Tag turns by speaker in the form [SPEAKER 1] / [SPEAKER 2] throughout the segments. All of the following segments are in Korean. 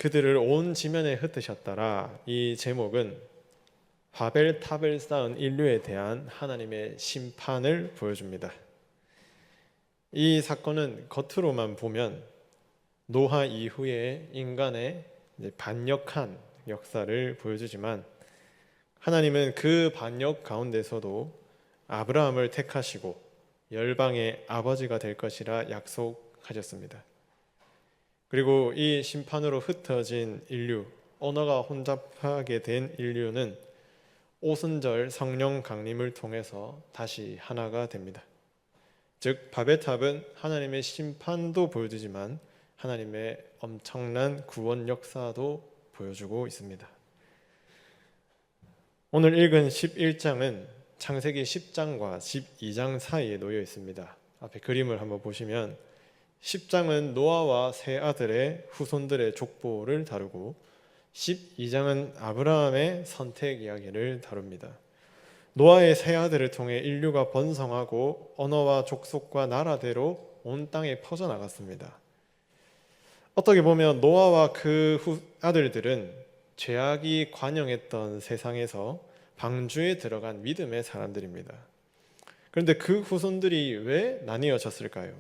[SPEAKER 1] 그들을 온 지면에 흩으셨더라. 이 제목은 바벨탑을 쌓은 인류에 대한 하나님의 심판을 보여줍니다. 이 사건은 겉으로만 보면 노아 이후에 인간의 반역한 역사를 보여주지만, 하나님은 그 반역 가운데서도 아브라함을 택하시고 열방의 아버지가 될 것이라 약속하셨습니다. 그리고 이 심판으로 흩어진 인류, 언어가 혼잡하게 된 인류는 오순절 성령 강림을 통해서 다시 하나가 됩니다. 즉 바벨탑은 하나님의 심판도 보여주지만 하나님의 엄청난 구원 역사도 보여주고 있습니다. 오늘 읽은 11장은 창세기 10장과 12장 사이에 놓여 있습니다. 앞에 그림을 한번 보시면 10장은 노아와 세 아들의 후손들의 족보를 다루고 12장은 아브라함의 선택 이야기를 다룹니다. 노아의 세 아들을 통해 인류가 번성하고 언어와 족속과 나라대로 온 땅에 퍼져나갔습니다. 어떻게 보면 노아와 그 아들들은 죄악이 관영했던 세상에서 방주에 들어간 믿음의 사람들입니다. 그런데 그 후손들이 왜 나뉘어졌을까요?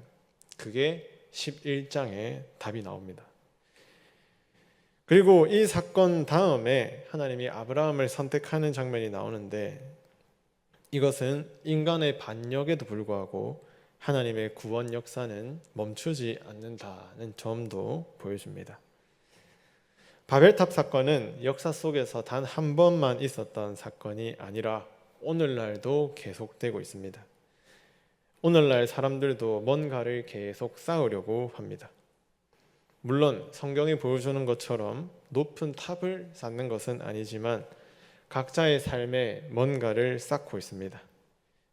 [SPEAKER 1] 그게 11장에 답이 나옵니다. 그리고 이 사건 다음에 하나님이 아브라함을 선택하는 장면이 나오는데, 이것은 인간의 반역에도 불구하고 하나님의 구원 역사는 멈추지 않는다는 점도 보여줍니다. 바벨탑 사건은 역사 속에서 단 한 번만 있었던 사건이 아니라 오늘날도 계속되고 있습니다. 오늘날 사람들도 뭔가를 계속 쌓으려고 합니다. 물론 성경이 보여주는 것처럼 높은 탑을 쌓는 것은 아니지만 각자의 삶에 뭔가를 쌓고 있습니다.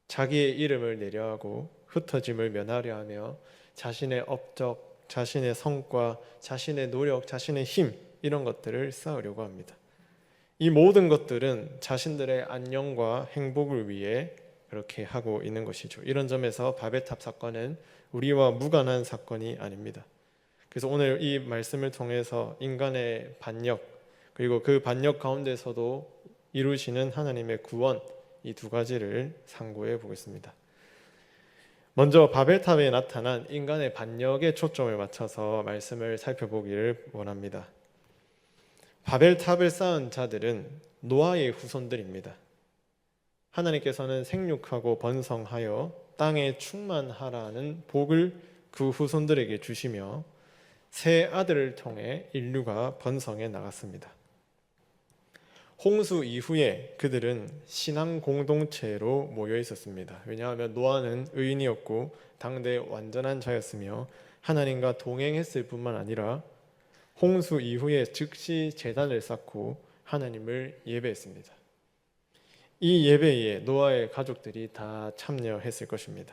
[SPEAKER 1] 자기의 이름을 내려하고 흩어짐을 면하려 하며 자신의 업적, 자신의 성과, 자신의 노력, 자신의 힘, 이런 것들을 쌓으려고 합니다. 이 모든 것들은 자신들의 안녕과 행복을 위해 그렇게 하고 있는 것이죠. 이런 점에서 바벨탑 사건은 우리와 무관한 사건이 아닙니다. 그래서 오늘 이 말씀을 통해서 인간의 반역, 그리고 그 반역 가운데서도 이루시는 하나님의 구원, 이 두 가지를 상고해 보겠습니다. 먼저 바벨탑에 나타난 인간의 반역에 초점을 맞춰서 말씀을 살펴보기를 원합니다. 바벨탑을 쌓은 자들은 노아의 후손들입니다. 하나님께서는 생육하고 번성하여 땅에 충만하라는 복을 그 후손들에게 주시며 세 아들을 통해 인류가 번성해 나갔습니다. 홍수 이후에 그들은 신앙 공동체로 모여 있었습니다. 왜냐하면 노아는 의인이었고 당대 완전한 자였으며 하나님과 동행했을 뿐만 아니라 홍수 이후에 즉시 제단을 쌓고 하나님을 예배했습니다. 이 예배에 노아의 가족들이 다 참여했을 것입니다.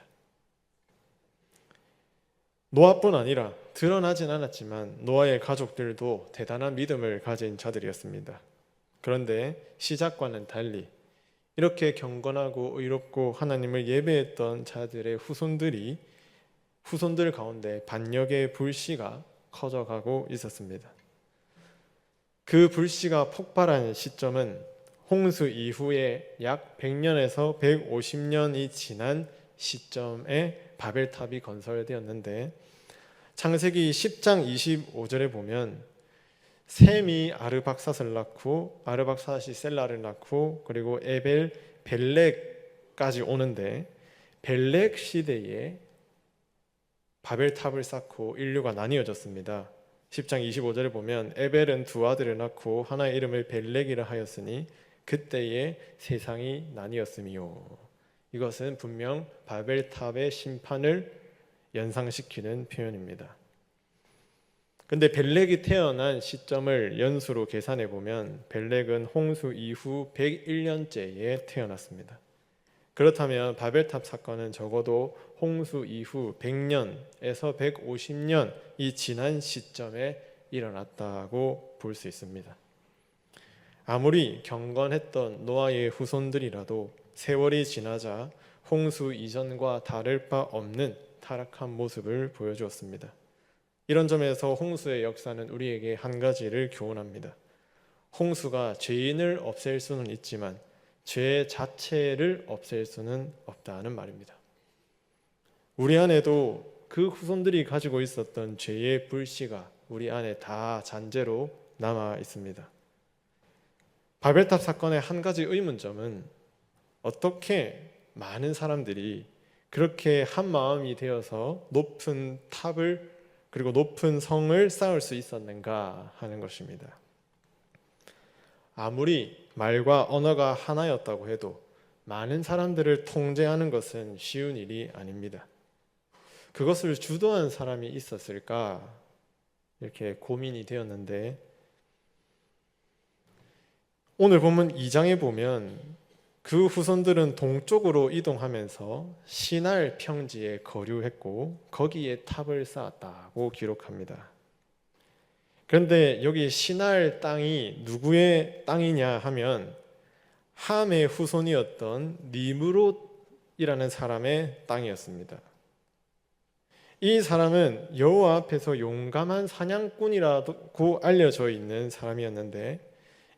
[SPEAKER 1] 노아뿐 아니라 드러나진 않았지만 노아의 가족들도 대단한 믿음을 가진 자들이었습니다. 그런데 시작과는 달리 이렇게 경건하고 의롭고 하나님을 예배했던 자들의 후손들 가운데 반역의 불씨가 커져가고 있었습니다. 그 불씨가 폭발한 시점은 홍수 이후에 약 100년에서 150년이 지난 시점에 바벨탑이 건설되었는데, 창세기 10장 25절에 보면 셈이 아르박삿을 낳고 아르박삿이 셀라를 낳고 그리고 에벨 벨렉까지 오는데, 벨렉 시대에 바벨탑을 쌓고 인류가 나뉘어졌습니다. 10장 25절에 보면 에벨은 두 아들을 낳고 하나의 이름을 벨렉이라 하였으니 그때에 세상이 나뉘었으며, 이것은 분명 바벨탑의 심판을 연상시키는 표현입니다. 근데 벨렉이 태어난 시점을 연수로 계산해 보면 벨렉은 홍수 이후 101년째에 태어났습니다. 그렇다면 바벨탑 사건은 적어도 홍수 이후 100년에서 150년이 지난 시점에 일어났다고 볼 수 있습니다. 아무리 경건했던 노아의 후손들이라도 세월이 지나자 홍수 이전과 다를 바 없는 타락한 모습을 보여주었습니다. 이런 점에서 홍수의 역사는 우리에게 한 가지를 교훈합니다. 홍수가 죄인을 없앨 수는 있지만 죄 자체를 없앨 수는 없다는 말입니다. 우리 안에도 그 후손들이 가지고 있었던 죄의 불씨가 우리 안에 다 잔재로 남아 있습니다. 바벨탑 사건의 한 가지 의문점은 어떻게 많은 사람들이 그렇게 한 마음이 되어서 높은 탑을 그리고 높은 성을 쌓을 수 있었는가 하는 것입니다. 아무리 말과 언어가 하나였다고 해도 많은 사람들을 통제하는 것은 쉬운 일이 아닙니다. 그것을 주도한 사람이 있었을까? 이렇게 고민이 되었는데 오늘 본문 2장에 보면 그 후손들은 동쪽으로 이동하면서 시날 평지에 거류했고 거기에 탑을 쌓았다고 기록합니다. 그런데 여기 시날 땅이 누구의 땅이냐 하면 함의 후손이었던 니므롯이라는 사람의 땅이었습니다. 이 사람은 여호와 앞에서 용감한 사냥꾼이라고 알려져 있는 사람이었는데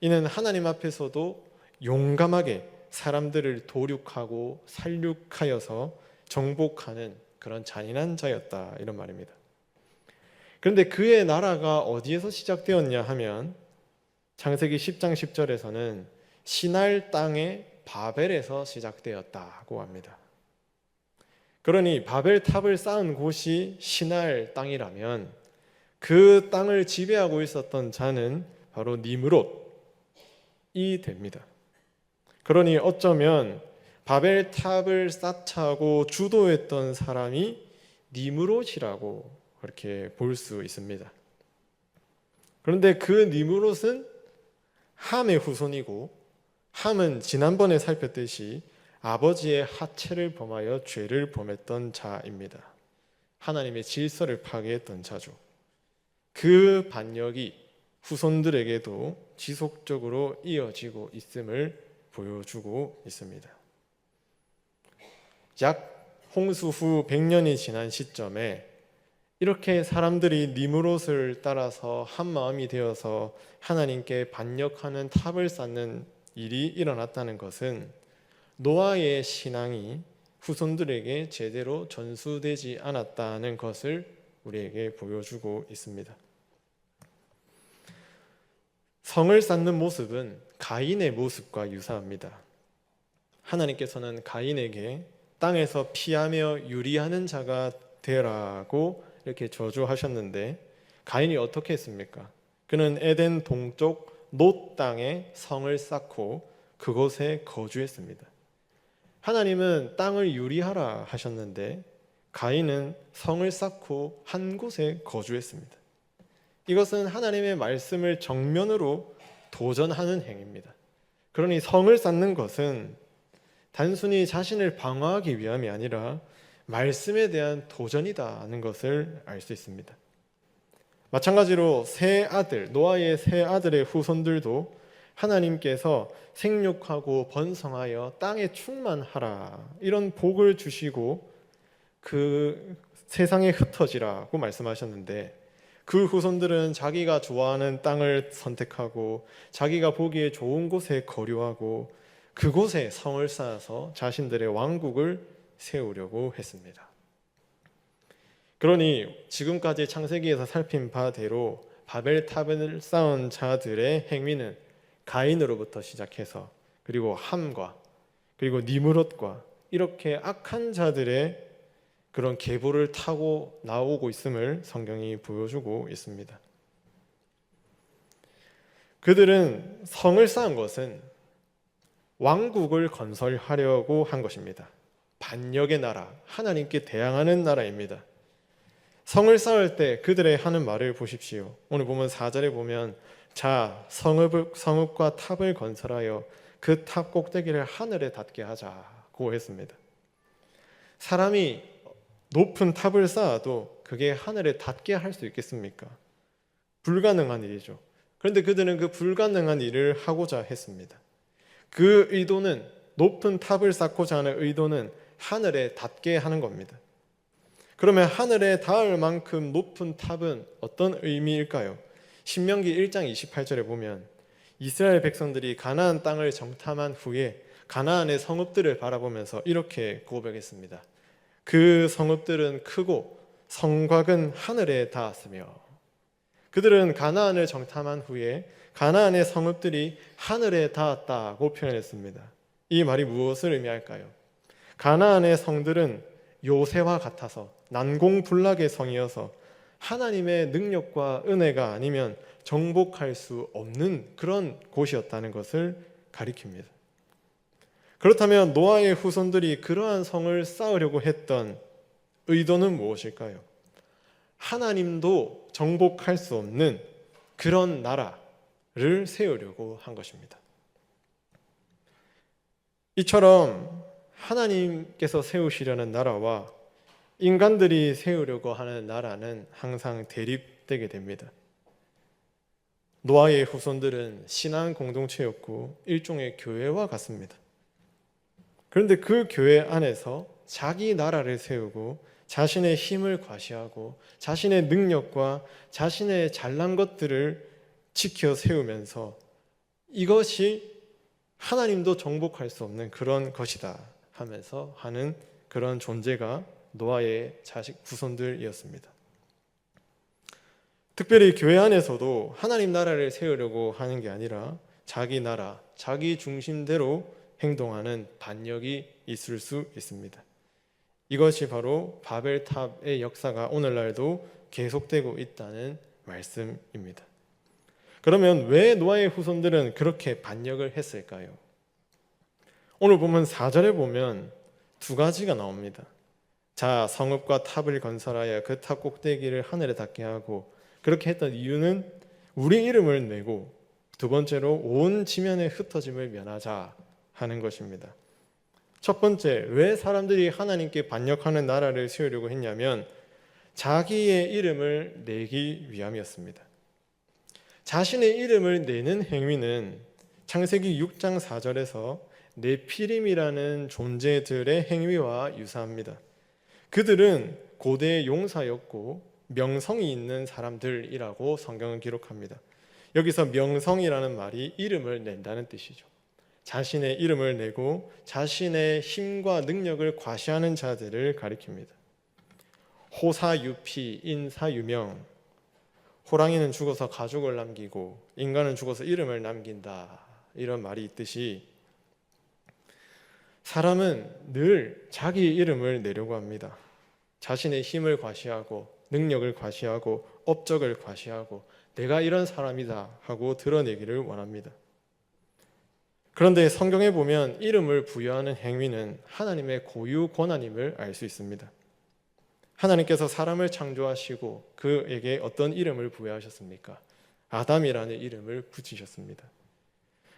[SPEAKER 1] 이는 하나님 앞에서도 용감하게 사람들을 도륙하고 살육하여서 정복하는 그런 잔인한 자였다 이런 말입니다. 그런데 그의 나라가 어디에서 시작되었냐 하면 창세기 10장 10절에서는 시날 땅의 바벨에서 시작되었다고 합니다. 그러니 바벨탑을 쌓은 곳이 시날 땅이라면 그 땅을 지배하고 있었던 자는 바로 니므롯이 됩니다. 그러니 어쩌면 바벨탑을 쌓자고 주도했던 사람이 니므롯이라고 그렇게 볼 수 있습니다. 그런데 그 니므롯은 함의 후손이고 함은 지난번에 살폈듯이 아버지의 하체를 범하여 죄를 범했던 자입니다. 하나님의 질서를 파괴했던 자죠. 그 반역이 후손들에게도 지속적으로 이어지고 있음을 보여주고 있습니다. 약 홍수 후 100년이 지난 시점에 이렇게 사람들이 니므롯을 따라서 한 마음이 되어서 하나님께 반역하는 탑을 쌓는 일이 일어났다는 것은 노아의 신앙이 후손들에게 제대로 전수되지 않았다는 것을 우리에게 보여주고 있습니다. 성을 쌓는 모습은 가인의 모습과 유사합니다. 하나님께서는 가인에게 땅에서 피하며 유리하는 자가 되라고 이렇게 저주하셨는데 가인이 어떻게 했습니까? 그는 에덴 동쪽 놋 땅에 성을 쌓고 그곳에 거주했습니다. 하나님은 땅을 유리하라 하셨는데 가인은 성을 쌓고 한 곳에 거주했습니다. 이것은 하나님의 말씀을 정면으로 도전하는 행위입니다. 그러니 성을 쌓는 것은 단순히 자신을 방어하기 위함이 아니라 말씀에 대한 도전이다는 것을 알 수 있습니다. 마찬가지로 노아의 세 아들의 후손들도 하나님께서 생육하고 번성하여 땅에 충만하라 이런 복을 주시고 그 세상에 흩어지라고 말씀하셨는데 그 후손들은 자기가 좋아하는 땅을 선택하고 자기가 보기에 좋은 곳에 거류하고 그곳에 성을 쌓아서 자신들의 왕국을 세우려고 했습니다. 그러니 지금까지 창세기에서 살핀 바대로 바벨탑을 쌓은 자들의 행위는 가인으로부터 시작해서 그리고 함과 그리고 니므롯과 이렇게 악한 자들의 그런 계보를 타고 나오고 있음을 성경이 보여주고 있습니다. 그들은 성을 쌓은 것은 왕국을 건설하려고 한 것입니다. 반역의 나라, 하나님께 대항하는 나라입니다. 성을 쌓을 때 그들의 하는 말을 보십시오. 오늘 보면 4절에 보면 자, 성읍과 탑을 건설하여 그 탑 꼭대기를 하늘에 닿게 하자고 했습니다. 사람이 높은 탑을 쌓아도 그게 하늘에 닿게 할 수 있겠습니까? 불가능한 일이죠. 그런데 그들은 그 불가능한 일을 하고자 했습니다. 그 의도는 높은 탑을 쌓고자 하는 의도는 하늘에 닿게 하는 겁니다. 그러면 하늘에 닿을 만큼 높은 탑은 어떤 의미일까요? 신명기 1장 28절에 보면 이스라엘 백성들이 가나안 땅을 정탐한 후에 가나안의 성읍들을 바라보면서 이렇게 고백했습니다. 그 성읍들은 크고 성곽은 하늘에 닿았으며. 그들은 가나안을 정탐한 후에 가나안의 성읍들이 하늘에 닿았다고 표현했습니다. 이 말이 무엇을 의미할까요? 가나안의 성들은 요새와 같아서 난공불락의 성이어서 하나님의 능력과 은혜가 아니면 정복할 수 없는 그런 곳이었다는 것을 가리킵니다. 그렇다면 노아의 후손들이 그러한 성을 쌓으려고 했던 의도는 무엇일까요? 하나님도 정복할 수 없는 그런 나라를 세우려고 한 것입니다. 이처럼 하나님께서 세우시려는 나라와 인간들이 세우려고 하는 나라는 항상 대립되게 됩니다. 노아의 후손들은 신앙 공동체였고 일종의 교회와 같습니다. 그런데 그 교회 안에서 자기 나라를 세우고 자신의 힘을 과시하고 자신의 능력과 자신의 잘난 것들을 지켜 세우면서 이것이 하나님도 정복할 수 없는 그런 것이다 하면서 하는 그런 존재가 노아의 자식 후손들이었습니다. 특별히 교회 안에서도 하나님 나라를 세우려고 하는 게 아니라 자기 나라, 자기 중심대로 행동하는 반역이 있을 수 있습니다. 이것이 바로 바벨탑의 역사가 오늘날도 계속되고 있다는 말씀입니다. 그러면 왜 노아의 후손들은 그렇게 반역을 했을까요? 오늘 보면 4절에 보면 두 가지가 나옵니다. 자, 성읍과 탑을 건설하여 그 탑 꼭대기를 하늘에 닿게 하고, 그렇게 했던 이유는 우리 이름을 내고 두 번째로 온 지면의 흩어짐을 면하자 하는 것입니다. 첫 번째, 왜 사람들이 하나님께 반역하는 나라를 세우려고 했냐면 자기의 이름을 내기 위함이었습니다. 자신의 이름을 내는 행위는 창세기 6장 4절에서 네피림이라는 존재들의 행위와 유사합니다. 그들은 고대 용사였고 명성이 있는 사람들이라고 성경은 기록합니다. 여기서 명성이라는 말이 이름을 낸다는 뜻이죠. 자신의 이름을 내고 자신의 힘과 능력을 과시하는 자들을 가리킵니다. 호사유피, 인사유명. 호랑이는 죽어서 가죽을 남기고 인간은 죽어서 이름을 남긴다, 이런 말이 있듯이 사람은 늘 자기 이름을 내려고 합니다. 자신의 힘을 과시하고 능력을 과시하고 업적을 과시하고 내가 이런 사람이다 하고 드러내기를 원합니다. 그런데 성경에 보면 이름을 부여하는 행위는 하나님의 고유 권한임을 알 수 있습니다. 하나님께서 사람을 창조하시고 그에게 어떤 이름을 부여하셨습니까? 아담이라는 이름을 붙이셨습니다.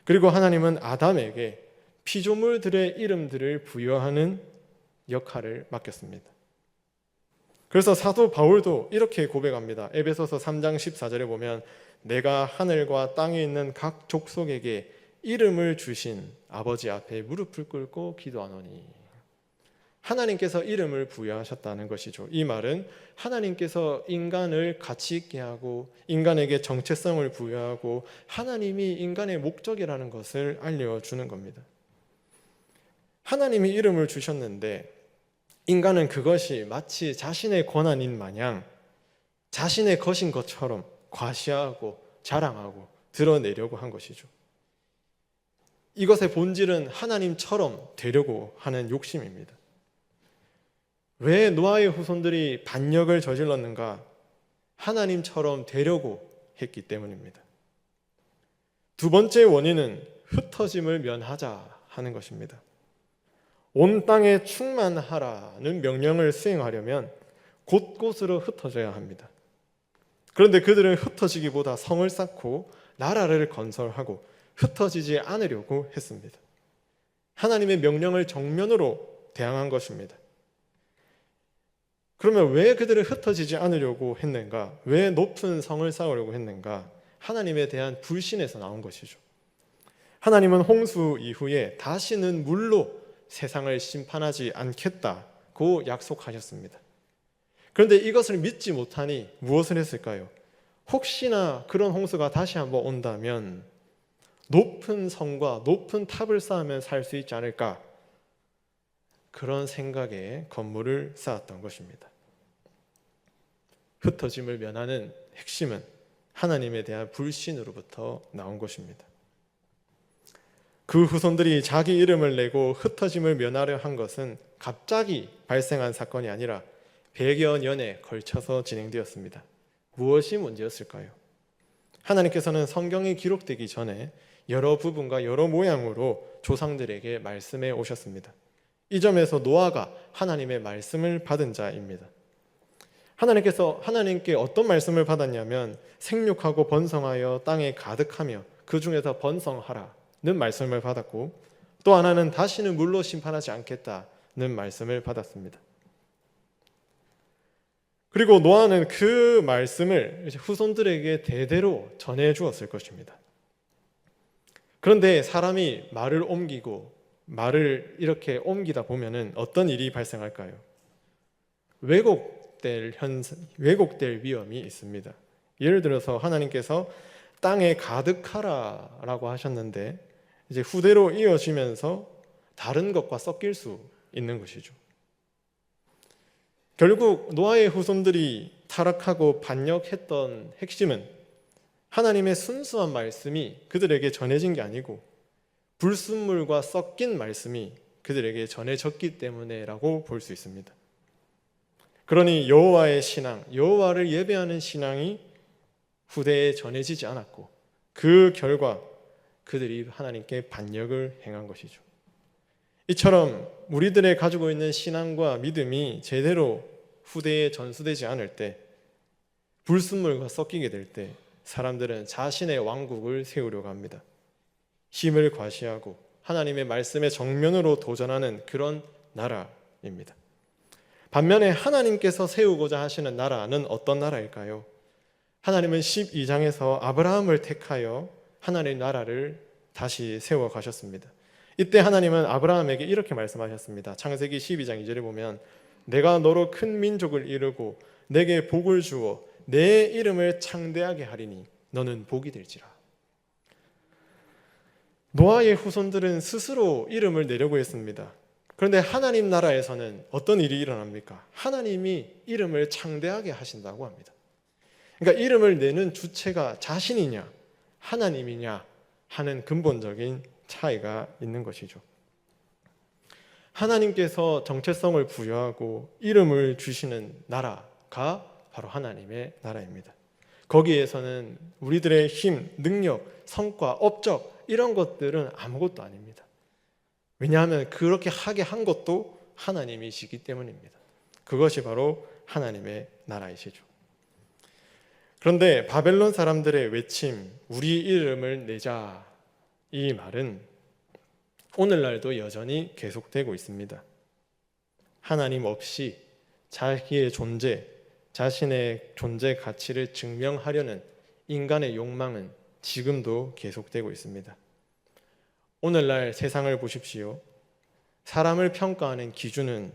[SPEAKER 1] 그리고 하나님은 아담에게 피조물들의 이름들을 부여하는 역할을 맡겼습니다. 그래서 사도 바울도 이렇게 고백합니다. 에베소서 3장 14절에 보면 내가 하늘과 땅에 있는 각 족속에게 이름을 주신 아버지 앞에 무릎을 꿇고 기도하노니. 하나님께서 이름을 부여하셨다는 것이죠. 이 말은 하나님께서 인간을 가치 있게 하고 인간에게 정체성을 부여하고 하나님이 인간의 목적이라는 것을 알려주는 겁니다. 하나님이 이름을 주셨는데 인간은 그것이 마치 자신의 권한인 마냥 자신의 것인 것처럼 과시하고 자랑하고 드러내려고 한 것이죠. 이것의 본질은 하나님처럼 되려고 하는 욕심입니다. 왜 노아의 후손들이 반역을 저질렀는가? 하나님처럼 되려고 했기 때문입니다. 두 번째 원인은 흩어짐을 면하자 하는 것입니다. 온 땅에 충만하라는 명령을 수행하려면 곳곳으로 흩어져야 합니다. 그런데 그들은 흩어지기보다 성을 쌓고 나라를 건설하고 흩어지지 않으려고 했습니다. 하나님의 명령을 정면으로 대항한 것입니다. 그러면 왜 그들은 흩어지지 않으려고 했는가? 왜 높은 성을 쌓으려고 했는가? 하나님에 대한 불신에서 나온 것이죠. 하나님은 홍수 이후에 다시는 물로 세상을 심판하지 않겠다고 약속하셨습니다. 그런데 이것을 믿지 못하니 무엇을 했을까요? 혹시나 그런 홍수가 다시 한번 온다면 높은 성과 높은 탑을 쌓으면 살 수 있지 않을까? 그런 생각에 건물을 쌓았던 것입니다. 흩어짐을 면하는 핵심은 하나님에 대한 불신으로부터 나온 것입니다. 그 후손들이 자기 이름을 내고 흩어짐을 면하려 한 것은 갑자기 발생한 사건이 아니라 100여 년에 걸쳐서 진행되었습니다. 무엇이 문제였을까요? 하나님께서는 성경이 기록되기 전에 여러 부분과 여러 모양으로 조상들에게 말씀해 오셨습니다. 이 점에서 노아가 하나님의 말씀을 받은 자입니다. 하나님께 어떤 말씀을 받았냐면 생육하고 번성하여 땅에 가득하며 그 중에서 번성하라는 말씀을 받았고, 또 하나는 다시는 물로 심판하지 않겠다는 말씀을 받았습니다. 그리고 노아는 그 말씀을 후손들에게 대대로 전해 주었을 것입니다. 그런데 사람이 말을 옮기고 말을 이렇게 옮기다 보면은 어떤 일이 발생할까요? 왜곡될 위험이 있습니다. 예를 들어서 하나님께서 땅에 가득하라라고 하셨는데 이제 후대로 이어지면서 다른 것과 섞일 수 있는 것이죠. 결국 노아의 후손들이 타락하고 반역했던 핵심은 하나님의 순수한 말씀이 그들에게 전해진 게 아니고 불순물과 섞인 말씀이 그들에게 전해졌기 때문에라고 볼 수 있습니다. 그러니 여호와의 신앙, 여호와를 예배하는 신앙이 후대에 전해지지 않았고 그 결과 그들이 하나님께 반역을 행한 것이죠. 이처럼 우리들의 가지고 있는 신앙과 믿음이 제대로 후대에 전수되지 않을 때, 불순물과 섞이게 될 때 사람들은 자신의 왕국을 세우려고 합니다. 힘을 과시하고 하나님의 말씀에 정면으로 도전하는 그런 나라입니다. 반면에 하나님께서 세우고자 하시는 나라는 어떤 나라일까요? 하나님은 12장에서 아브라함을 택하여 하나님의 나라를 다시 세워 가셨습니다. 이때 하나님은 아브라함에게 이렇게 말씀하셨습니다. 창세기 12장 2절에 보면 내가 너로 큰 민족을 이루고 내게 복을 주어 내 이름을 창대하게 하리니 너는 복이 될지라. 노아의 후손들은 스스로 이름을 내려고 했습니다. 그런데 하나님 나라에서는 어떤 일이 일어납니까? 하나님이 이름을 창대하게 하신다고 합니다. 그러니까 이름을 내는 주체가 자신이냐 하나님이냐 하는 근본적인 차이가 있는 것이죠. 하나님께서 정체성을 부여하고 이름을 주시는 나라가 바로 하나님의 나라입니다. 거기에서는 우리들의 힘, 능력, 성과, 업적 이런 것들은 아무것도 아닙니다. 왜냐하면 그렇게 하게 한 것도 하나님이시기 때문입니다. 그것이 바로 하나님의 나라이시죠. 그런데 바벨론 사람들의 외침, 우리 이름을 내자, 이 말은 오늘날도 여전히 계속되고 있습니다. 하나님 없이 자기의 존재, 자신의 존재 가치를 증명하려는 인간의 욕망은 지금도 계속되고 있습니다. 오늘날 세상을 보십시오. 사람을 평가하는 기준은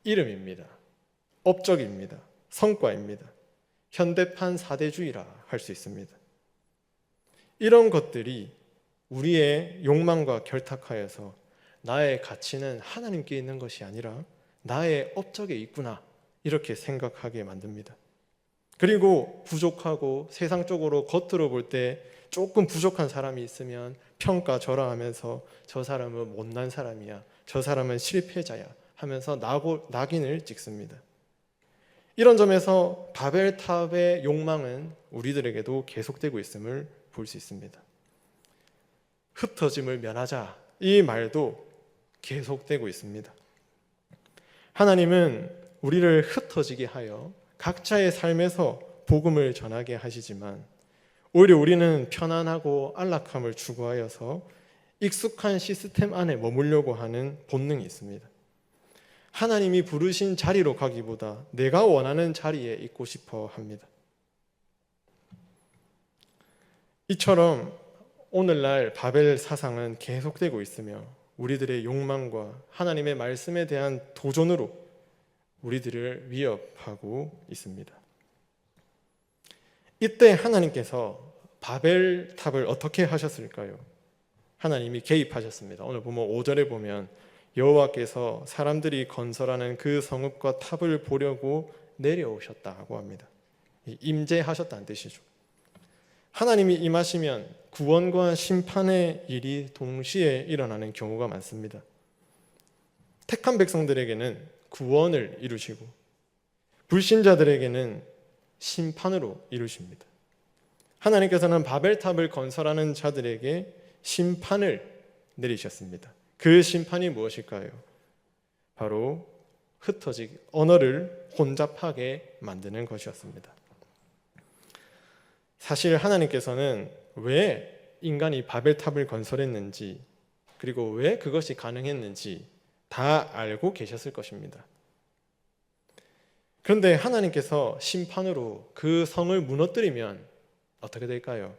[SPEAKER 1] 이름입니다. 업적입니다. 성과입니다. 현대판 사대주의라 할 수 있습니다. 이런 것들이 우리의 욕망과 결탁하여서 나의 가치는 하나님께 있는 것이 아니라 나의 업적에 있구나 이렇게 생각하게 만듭니다. 그리고 부족하고 세상적으로 겉으로 볼 때 조금 부족한 사람이 있으면 평가절하하면서 저 사람은 못난 사람이야, 저 사람은 실패자야 하면서 낙인을 찍습니다. 이런 점에서 바벨탑의 욕망은 우리들에게도 계속되고 있음을 볼 수 있습니다. 흩어짐을 면하자, 이 말도 계속되고 있습니다. 하나님은 우리를 흩어지게 하여 각자의 삶에서 복음을 전하게 하시지만 오히려 우리는 편안하고 안락함을 추구하여서 익숙한 시스템 안에 머물려고 하는 본능이 있습니다. 하나님이 부르신 자리로 가기보다 내가 원하는 자리에 있고 싶어 합니다. 이처럼 오늘날 바벨 사상은 계속되고 있으며 우리들의 욕망과 하나님의 말씀에 대한 도전으로 우리들을 위협하고 있습니다. 이때 하나님께서 바벨탑을 어떻게 하셨을까요? 하나님이 개입하셨습니다. 오늘 보면 5절에 보면 여호와께서 사람들이 건설하는 그 성읍과 탑을 보려고 내려오셨다고 합니다. 임재하셨다는 뜻이죠. 하나님이 임하시면 구원과 심판의 일이 동시에 일어나는 경우가 많습니다. 택한 백성들에게는 구원을 이루시고 불신자들에게는 심판으로 이루십니다. 하나님께서는 바벨탑을 건설하는 자들에게 심판을 내리셨습니다. 그 심판이 무엇일까요? 바로 흩어진 언어를 혼잡하게 만드는 것이었습니다. 사실 하나님께서는 왜 인간이 바벨탑을 건설했는지, 그리고 왜 그것이 가능했는지 다 알고 계셨을 것입니다. 그런데 하나님께서 심판으로 그 성을 무너뜨리면 어떻게 될까요?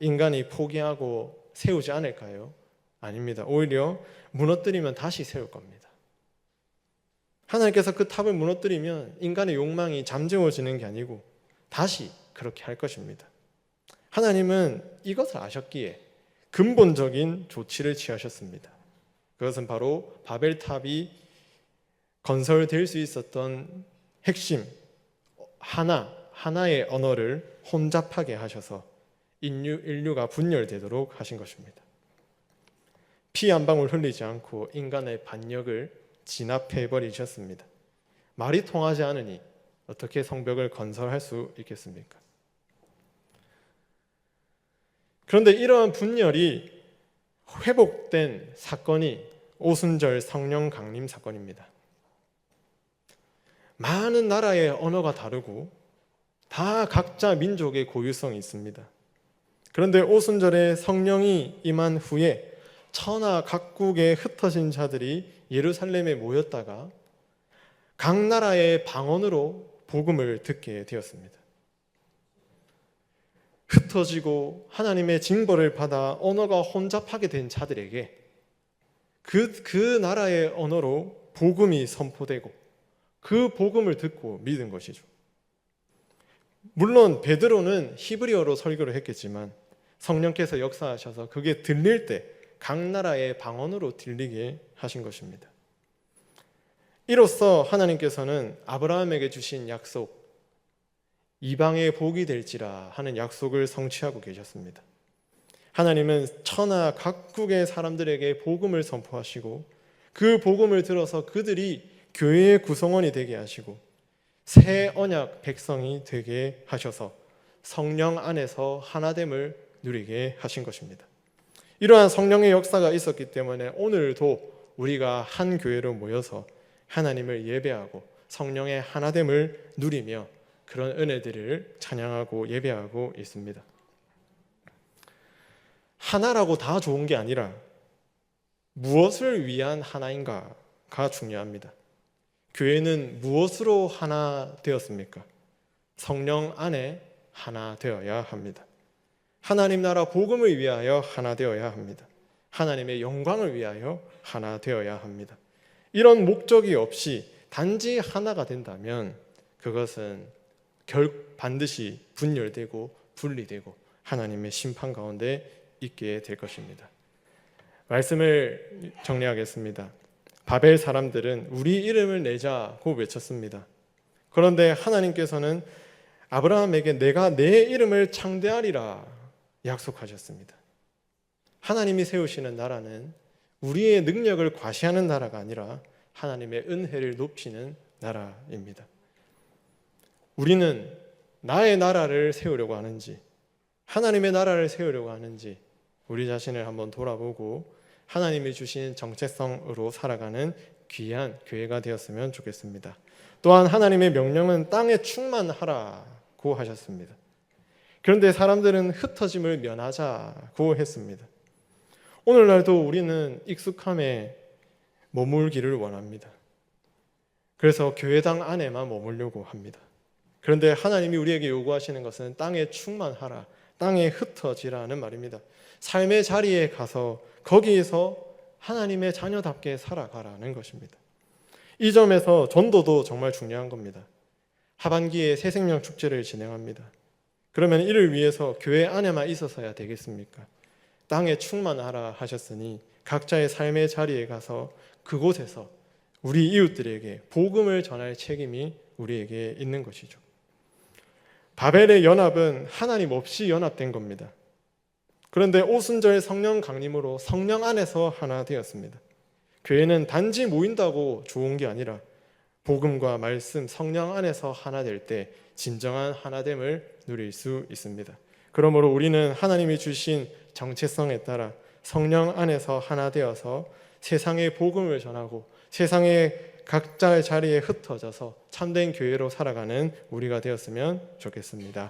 [SPEAKER 1] 인간이 포기하고 세우지 않을까요? 아닙니다. 오히려 무너뜨리면 다시 세울 겁니다. 하나님께서 그 탑을 무너뜨리면 인간의 욕망이 잠재워지는 게 아니고 다시 그렇게 할 것입니다. 하나님은 이것을 아셨기에 근본적인 조치를 취하셨습니다. 그것은 바로 바벨탑이 건설될 수 있었던 핵심 하나의 언어를 혼잡하게 하셔서 인류가 분열되도록 하신 것입니다. 피 한 방울 흘리지 않고 인간의 반역을 진압해 버리셨습니다. 말이 통하지 않으니 어떻게 성벽을 건설할 수 있겠습니까? 그런데 이러한 분열이 회복된 사건이 오순절 성령 강림 사건입니다. 많은 나라의 언어가 다르고 다 각자 민족의 고유성이 있습니다. 그런데 오순절에 성령이 임한 후에 천하 각국에 흩어진 자들이 예루살렘에 모였다가 각 나라의 방언으로 복음을 듣게 되었습니다. 흩어지고 하나님의 징벌을 받아 언어가 혼잡하게 된 자들에게 그 나라의 언어로 복음이 선포되고 그 복음을 듣고 믿은 것이죠. 물론 베드로는 히브리어로 설교를 했겠지만 성령께서 역사하셔서 그게 들릴 때 각 나라의 방언으로 들리게 하신 것입니다. 이로써 하나님께서는 아브라함에게 주신 약속, 이방의 복이 될지라 하는 약속을 성취하고 계셨습니다. 하나님은 천하 각국의 사람들에게 복음을 선포하시고 그 복음을 들어서 그들이 교회의 구성원이 되게 하시고 새 언약 백성이 되게 하셔서 성령 안에서 하나됨을 누리게 하신 것입니다. 이러한 성령의 역사가 있었기 때문에 오늘도 우리가 한 교회로 모여서 하나님을 예배하고 성령의 하나됨을 누리며 그런 은혜들을 찬양하고 예배하고 있습니다. 하나라고 다 좋은 게 아니라 무엇을 위한 하나인가가 중요합니다. 교회는 무엇으로 하나 되었습니까? 성령 안에 하나 되어야 합니다. 하나님 나라 복음을 위하여 하나 되어야 합니다. 하나님의 영광을 위하여 하나 되어야 합니다. 이런 목적이 없이 단지 하나가 된다면 그것은 반드시 분열되고 분리되고 하나님의 심판 가운데 있게 될 것입니다. 말씀을 정리하겠습니다. 바벨 사람들은 우리 이름을 내자고 외쳤습니다. 그런데 하나님께서는 아브라함에게 내가 내 이름을 창대하리라 약속하셨습니다. 하나님이 세우시는 나라는 우리의 능력을 과시하는 나라가 아니라 하나님의 은혜를 높이는 나라입니다. 우리는 나의 나라를 세우려고 하는지 하나님의 나라를 세우려고 하는지 우리 자신을 한번 돌아보고 하나님이 주신 정체성으로 살아가는 귀한 교회가 되었으면 좋겠습니다. 또한 하나님의 명령은 땅에 충만하라고 하셨습니다. 그런데 사람들은 흩어짐을 면하자고 했습니다. 오늘날도 우리는 익숙함에 머물기를 원합니다. 그래서 교회당 안에만 머물려고 합니다. 그런데 하나님이 우리에게 요구하시는 것은 땅에 충만하라, 땅에 흩어지라는 말입니다. 삶의 자리에 가서 거기에서 하나님의 자녀답게 살아가라는 것입니다. 이 점에서 전도도 정말 중요한 겁니다. 하반기에 새생명 축제를 진행합니다. 그러면 이를 위해서 교회 안에만 있어서야 되겠습니까? 땅에 충만하라 하셨으니 각자의 삶의 자리에 가서 그곳에서 우리 이웃들에게 복음을 전할 책임이 우리에게 있는 것이죠. 바벨의 연합은 하나님 없이 연합된 겁니다. 그런데 오순절 성령 강림으로 성령 안에서 하나 되었습니다. 교회는 단지 모인다고 좋은 게 아니라 복음과 말씀, 성령 안에서 하나 될 때 진정한 하나됨을 누릴 수 있습니다. 그러므로 우리는 하나님이 주신 정체성에 따라 성령 안에서 하나 되어서 세상에 복음을 전하고 세상의 각자의 자리에 흩어져서 참된 교회로 살아가는 우리가 되었으면 좋겠습니다.